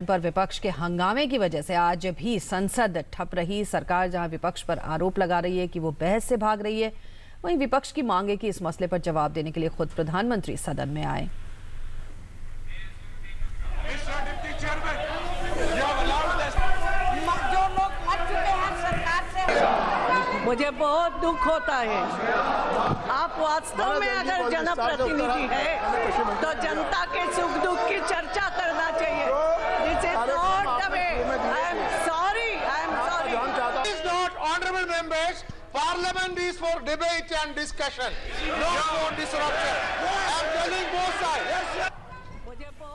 पर विपक्ष के हंगामे की वजह से आज भी संसद ठप रही। सरकार जहां विपक्ष पर आरोप लगा रही है कि वो बहस से भाग रही है, वहीं विपक्ष की मांग है कि इस मसले पर जवाब देने के लिए खुद प्रधानमंत्री सदन में आए। मुझे बहुत दुख होता है। आप वास्तव में अगर जनप्रतिनिधि है तो जनता के सुख दुख की चर्चा करना चाहिए। This is not the way. I am sorry. It is not, honorable members. Parliament is for debate and discussion, not for disruption. I am telling both sides.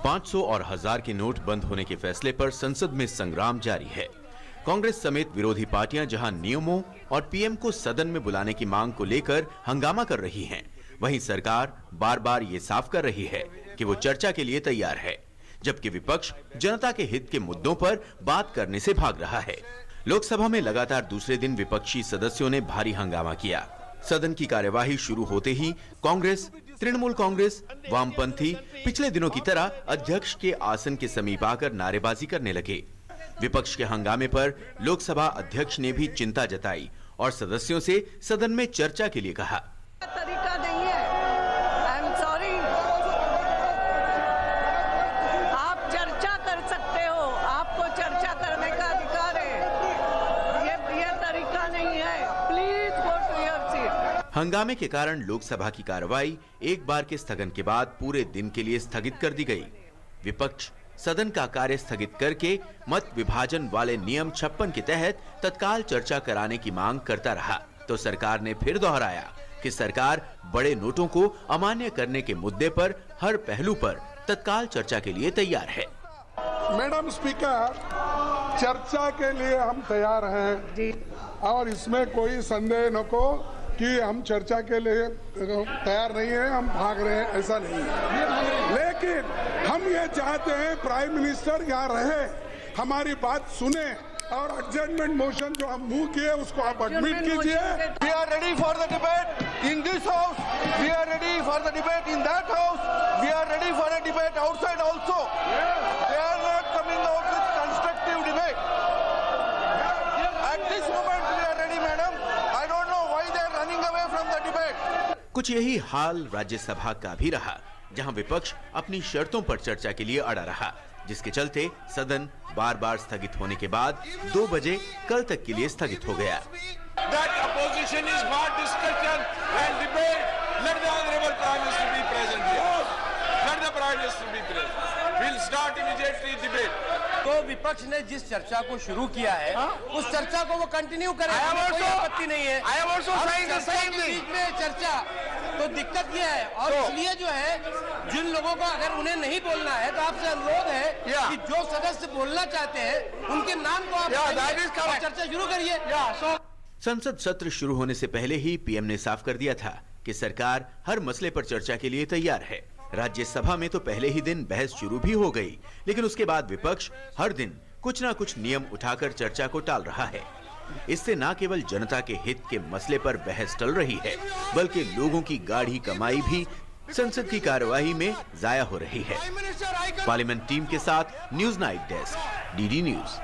500 और 1000 के नोट बंद होने के फैसले पर संसद में संग्राम जारी है। कांग्रेस समेत विरोधी पार्टियां जहां नियमों और पीएम को सदन में बुलाने की मांग को लेकर हंगामा कर रही हैं, वहीं सरकार बार बार ये साफ कर रही है कि वो चर्चा के लिए तैयार है, जबकि विपक्ष जनता के हित के मुद्दों पर बात करने से भाग रहा है। लोकसभा में लगातार दूसरे दिन विपक्षी सदस्यों ने भारी हंगामा किया। सदन की कार्यवाही शुरू होते ही कांग्रेस, तृणमूल कांग्रेस, वामपंथी पिछले दिनों की तरह अध्यक्ष के आसन के समीप आकर नारेबाजी करने लगे। विपक्ष के हंगामे पर लोकसभा अध्यक्ष ने भी चिंता जताई और सदस्यों से सदन में चर्चा के लिए कहा। तरीका नहीं है। I am sorry. आप चर्चा कर सकते हो, आपको चर्चा करने का अधिकार है। ये तरीका नहीं है। Please go to your seat. हंगामे के कारण लोकसभा की कार्रवाई एक बार के स्थगन के बाद पूरे दिन के लिए स्थगित कर दी गई। विपक्ष सदन का कार्य स्थगित करके मत विभाजन वाले नियम 56 के तहत तत्काल चर्चा कराने की मांग करता रहा, तो सरकार ने फिर दोहराया कि सरकार बड़े नोटों को अमान्य करने के मुद्दे पर हर पहलू पर तत्काल चर्चा के लिए तैयार है। मैडम स्पीकर, चर्चा के लिए हम तैयार हैं जी, और इसमें कोई संदेह न को कि हम चर्चा के लिए तैयार नहीं है, हम भाग रहे हैं, ऐसा नहीं है। लेकिन हम ये चाहते हैं प्राइम मिनिस्टर यहाँ रहे, हमारी बात सुने और एडजर्नमेंट मोशन जो हम मूव किए उसको आप एडमिट कीजिए। We are ready for the debate in this house. We are ready for the debate in that house. We are ready for a debate outside also. They are not coming out with constructive debate. At this moment we are ready, madam. I don't know why they are running away from the debate. कुछ यही हाल राज्यसभा का भी रहा, जहां विपक्ष अपनी शर्तों पर चर्चा के लिए अड़ा रहा, जिसके चलते सदन बार बार स्थगित होने के बाद 2 बजे कल तक के लिए स्थगित हो गया। That opposition is not discussion and debate. Let the honorable Prime Minister be present here. Let the Prime Minister be present. We'll start immediately debate. तो विपक्ष ने जिस चर्चा को शुरू किया है, उस चर्चा को वो कंटिन्यू करें, कोई आपत्ति नहीं है। I am also saying the same thing. बीच में चर्चा तो दिक्कत ये है, और इसलिए जो है जिन लोगों को अगर उन्हें नहीं बोलना है तो आपसे अनुरोध है कि जो सदस्य बोलना चाहते हैं उनके नाम को आप चर्चा शुरू करिए। संसद सत्र शुरू होने से पहले ही पीएम ने साफ कर दिया था कि सरकार हर मसले पर चर्चा के लिए तैयार है। राज्यसभा में तो पहले ही दिन बहस शुरू भी हो गई, लेकिन उसके बाद विपक्ष हर दिन कुछ ना कुछ नियम उठाकर चर्चा को टाल रहा है। इससे न केवल जनता के हित के मसले पर बहस टल रही है, बल्कि लोगों की गाढ़ी कमाई भी संसद की कार्यवाही में जाया हो रही है। पार्लियामेंट टीम के साथ news night desk, DD news.